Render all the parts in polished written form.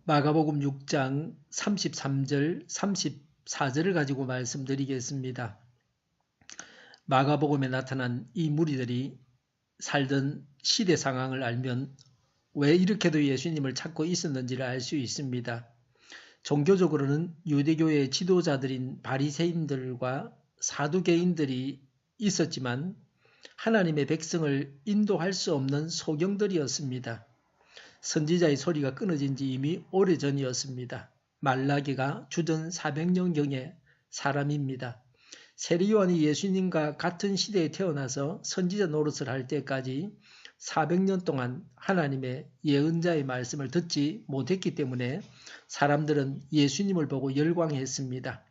마가복음 6장 33절, 34절을 가지고 말씀드리겠습니다. 마가복음에 나타난 이 무리들이 살던 시대 상황을 알면 왜 이렇게도 예수님을 찾고 있었는지를 알 수 있습니다. 종교적으로는 유대교의 지도자들인 바리새인들과 사두개인들이 있었지만 하나님의 백성을 인도할 수 없는 소경들이었습니다. 선지자의 소리가 끊어진 지 이미 오래전이었습니다. 말라기가 주전 400년경의 사람입니다. 세례요한이 예수님과 같은 시대에 태어나서 선지자 노릇을 할 때까지 400년 동안 하나님의 예언자의 말씀을 듣지 못했기 때문에 사람들은 예수님을 보고 열광했습니다.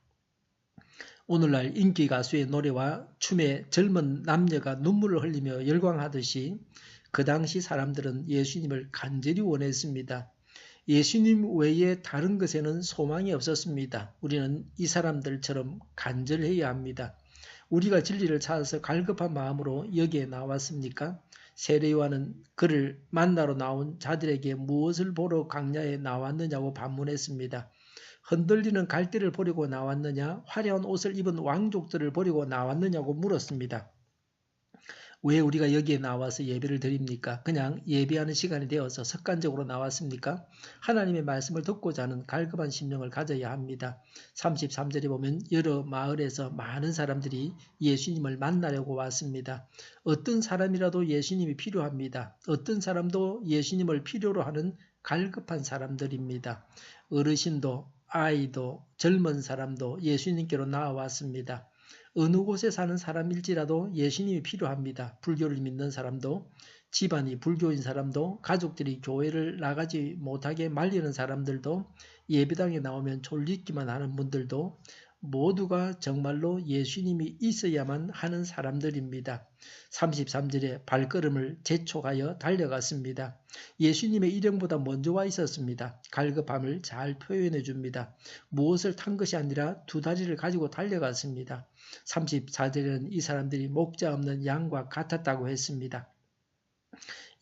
오늘날 인기 가수의 노래와 춤에 젊은 남녀가 눈물을 흘리며 열광하듯이 그 당시 사람들은 예수님을 간절히 원했습니다. 예수님 외에 다른 것에는 소망이 없었습니다. 우리는 이 사람들처럼 간절해야 합니다. 우리가 진리를 찾아서 갈급한 마음으로 여기에 나왔습니까? 세례요한은 그를 만나러 나온 자들에게 무엇을 보러 광야에 나왔느냐고 반문했습니다. 흔들리는 갈대를 보려고 나왔느냐, 화려한 옷을 입은 왕족들을 보려고 나왔느냐고 물었습니다. 왜 우리가 여기에 나와서 예배를 드립니까? 그냥 예배하는 시간이 되어서 습관적으로 나왔습니까? 하나님의 말씀을 듣고자 하는 갈급한 심령을 가져야 합니다. 33절에 보면 여러 마을에서 많은 사람들이 예수님을 만나려고 왔습니다. 어떤 사람이라도 예수님이 필요합니다. 어떤 사람도 예수님을 필요로 하는 갈급한 사람들입니다. 어르신도 아이도 젊은 사람도 예수님께로 나와왔습니다. 어느 곳에 사는 사람일지라도 예수님이 필요합니다. 불교를 믿는 사람도, 집안이 불교인 사람도, 가족들이 교회를 나가지 못하게 말리는 사람들도, 예배당에 나오면 졸리기만 하는 분들도 모두가 정말로 예수님이 있어야만 하는 사람들입니다. 33절에 발걸음을 재촉하여 달려갔습니다. 예수님의 일행보다 먼저 와 있었습니다. 갈급함을 잘 표현해 줍니다. 무엇을 탄 것이 아니라 두 다리를 가지고 달려갔습니다. 34절에는 이 사람들이 목자 없는 양과 같았다고 했습니다.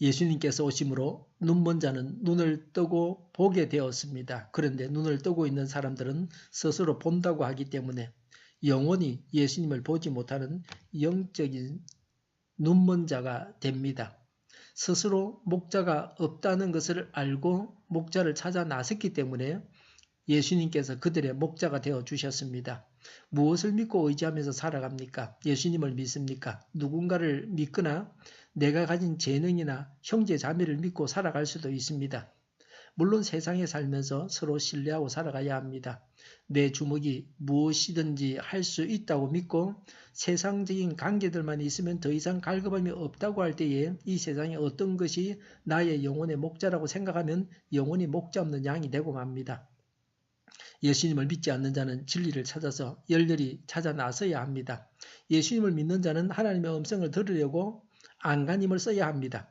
예수님께서 오심으로 눈먼 자는 눈을 뜨고 보게 되었습니다. 그런데 눈을 뜨고 있는 사람들은 스스로 본다고 하기 때문에 영원히 예수님을 보지 못하는 영적인 눈먼 자가 됩니다. 스스로 목자가 없다는 것을 알고 목자를 찾아 나섰기 때문에 예수님께서 그들의 목자가 되어 주셨습니다. 무엇을 믿고 의지하면서 살아갑니까? 예수님을 믿습니까? 누군가를 믿거나 내가 가진 재능이나 형제 자매를 믿고 살아갈 수도 있습니다. 물론 세상에 살면서 서로 신뢰하고 살아가야 합니다. 내 주먹이 무엇이든지 할 수 있다고 믿고 세상적인 관계들만 있으면 더 이상 갈급함이 없다고 할 때에 이 세상에 어떤 것이 나의 영혼의 목자라고 생각하면 영혼이 목자 없는 양이 되고 맙니다. 예수님을 믿지 않는 자는 진리를 찾아서 열렬히 찾아 나서야 합니다. 예수님을 믿는 자는 하나님의 음성을 들으려고 안간힘을 써야 합니다.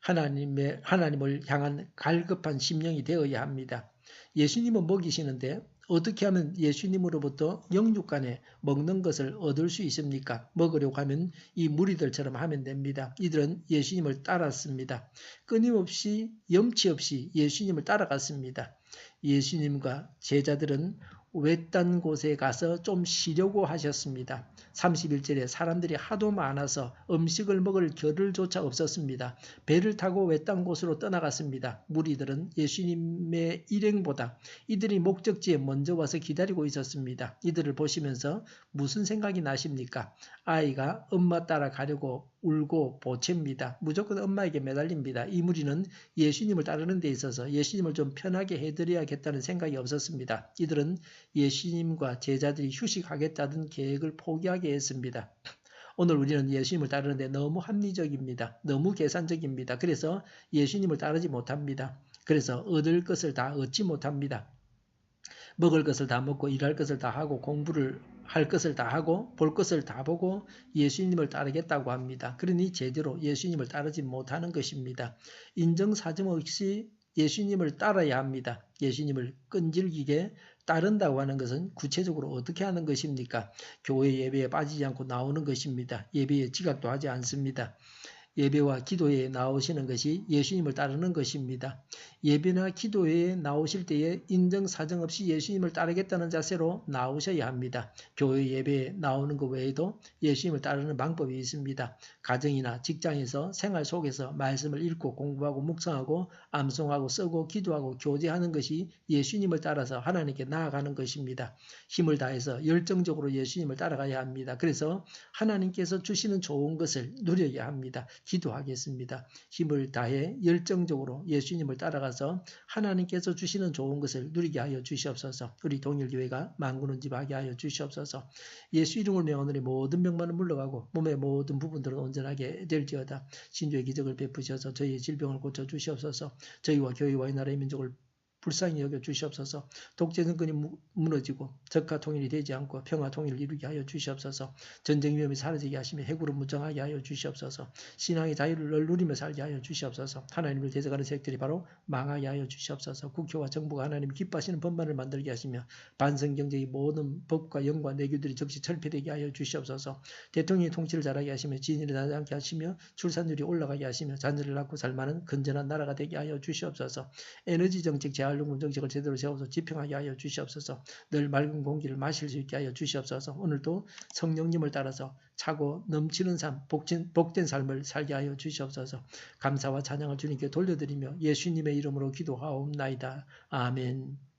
하나님을 향한 갈급한 심령이 되어야 합니다. 예수님은 먹이시는데 어떻게 하면 예수님으로부터 영육간에 먹는 것을 얻을 수 있습니까? 먹으려고 하면 이 무리들처럼 하면 됩니다. 이들은 예수님을 따랐습니다. 끊임없이 염치 없이 예수님을 따라갔습니다. 예수님과 제자들은 외딴 곳에 가서 좀 쉬려고 하셨습니다. 31절에 사람들이 하도 많아서 음식을 먹을 겨를조차 없었습니다. 배를 타고 외딴 곳으로 떠나갔습니다. 무리들은 예수님의 일행보다 이들이 목적지에 먼저 와서 기다리고 있었습니다. 이들을 보시면서 무슨 생각이 나십니까? 아이가 엄마 따라 가려고 울고 보챕니다. 무조건 엄마에게 매달립니다. 이 무리는 예수님을 따르는 데 있어서 예수님을 좀 편하게 해드려야겠다는 생각이 없었습니다. 이들은 예수님과 제자들이 휴식하겠다는 계획을 포기하게 했습니다. 오늘 우리는 예수님을 따르는데 너무 합리적입니다. 너무 계산적입니다. 그래서 예수님을 따르지 못합니다. 그래서 얻을 것을 다 얻지 못합니다. 먹을 것을 다 먹고 일할 것을 다 하고 공부를 할 것을 다 하고 볼 것을 다 보고 예수님을 따르겠다고 합니다. 그러니 제대로 예수님을 따르지 못하는 것입니다. 인정사정 없이 예수님을 따라야 합니다. 예수님을 끈질기게 따른다고 하는 것은 구체적으로 어떻게 하는 것입니까? 교회 예배에 빠지지 않고 나오는 것입니다. 예배에 지각도 하지 않습니다. 예배와 기도회에 나오시는 것이 예수님을 따르는 것입니다. 예배나 기도회에 나오실 때에 인정사정 없이 예수님을 따르겠다는 자세로 나오셔야 합니다. 교회 예배에 나오는 것 외에도 예수님을 따르는 방법이 있습니다. 가정이나 직장에서 생활 속에서 말씀을 읽고 공부하고 묵상하고 암송하고 쓰고 기도하고 교제하는 것이 예수님을 따라서 하나님께 나아가는 것입니다. 힘을 다해서 열정적으로 예수님을 따라가야 합니다. 그래서 하나님께서 주시는 좋은 것을 누려야 합니다. 기도하겠습니다. 힘을 다해 열정적으로 예수님을 따라가서 하나님께서 주시는 좋은 것을 누리게 하여 주시옵소서. 우리 동일교회가 만군은집하게 하여 주시옵소서. 예수 이름을 명하노니 모든 병만은 물러가고 몸의 모든 부분들은 온전하게 될지어다. 신주의 기적을 베푸셔서 저희의 질병을 고쳐 주시옵소서. 저희와 교회와 이 나라의 민족을 불쌍히 여겨 주시옵소서. 독재 정권이 무너지고 적화 통일이 되지 않고 평화 통일을 이루게 하여 주시옵소서. 전쟁 위험이 사라지게 하시며 해구를 무정하게 하여 주시옵소서. 신앙의 자유를 누리며 살게 하여 주시옵소서. 하나님을 대적하는 세력들이 바로 망하게 하여 주시옵소서. 국회와 정부가 하나님 기뻐하시는 법만을 만들게 하시며 반성경제의 모든 법과 영과 내규들이 즉시 철폐되게 하여 주시옵소서. 대통령의 통치를 잘하게 하시며 진일이 나지 않게 하시며 출산율이 올라가게 하시며 자녀를 낳고 살만한 건전한 나라가 되게 하여 주시옵소서. 에너지 정책, 재활용금 정책을 제대로 세워서 집행하게 하여 주시옵소서. 늘 맑은 공기를 마실 수 있게 하여 주시옵소서. 오늘도 성령님을 따라서 차고 넘치는 삶, 복된 삶을 살게 하여 주시옵소서. 감사와 찬양을 주님께 돌려드리며 예수님의 이름으로 기도하옵나이다. 아멘.